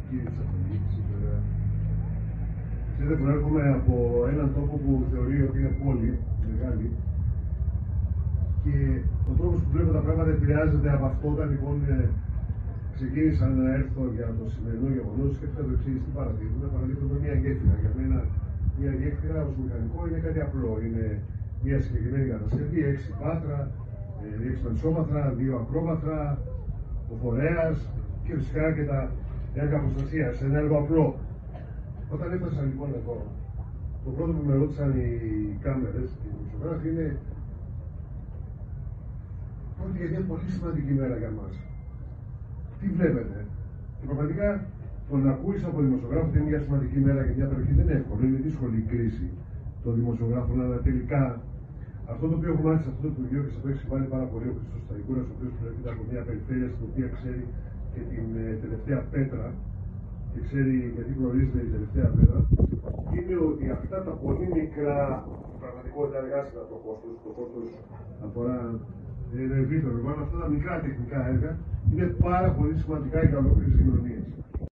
σημαντική της αυτοδιοίκησης, βέβαια. Ξέρετε, προέρχομαι από έναν τόπο που θεωρεί ότι είναι πόλη, μεγάλη, και ο τρόπος που βλέπω τα πράγματα επηρεάζεται από αυτό. Όταν λοιπόν ξεκίνησα να έρθω για το σημερινό γεγονός, σκέφτηκα το εξής: τι παραδείγμα. Παραδείγμα με μια γέφυρα. Για μένα, μια γέφυρα ως μηχανικό είναι κάτι απλό. Είναι μια συγκεκριμένη κατασκευή, 6 βάθρα, 6 μεσόβαθρα, 2 ακρόβαθρα, ο φορέας και φυσικά και τα έργα προστασίας. Ένα έργο απλό. Όταν έφτασα λοιπόν εδώ, το πρώτο που με ρώτησαν οι κάμερες και οι δημοσιογράφοι είναι: πρόκειται για μια πολύ σημαντική μέρα για μας. Τι βλέπετε? Και πραγματικά το να ακούεις από δημοσιογράφο ότι είναι μια σημαντική μέρα για μια περιοχή δεν είναι εύκολο. Είναι δύσκολη η κρίση των δημοσιογράφων, αλλά τελικά αυτό το οποίο έχουμε μάθει σε αυτό το Υπουργείο και σε αυτό έχει συμβάλει πάρα πολύ ο Χρήστος Σταϊκούρας, ο οποίος προέρχεται από μια περιφέρεια στην οποία ξέρει και την τελευταία πέτρα και ξέρει γιατί προορίζεται η τελευταία πέτρα, είναι ότι αυτά τα πολύ μικρά, στην πραγματικότητα εργάσιμα το κόστος αφορά ευρύτερο. Λοιπόν, αυτά τα μικρά τεχνικά έργα είναι πάρα πολύ σημαντικά για ολόκληρες κοινωνίες.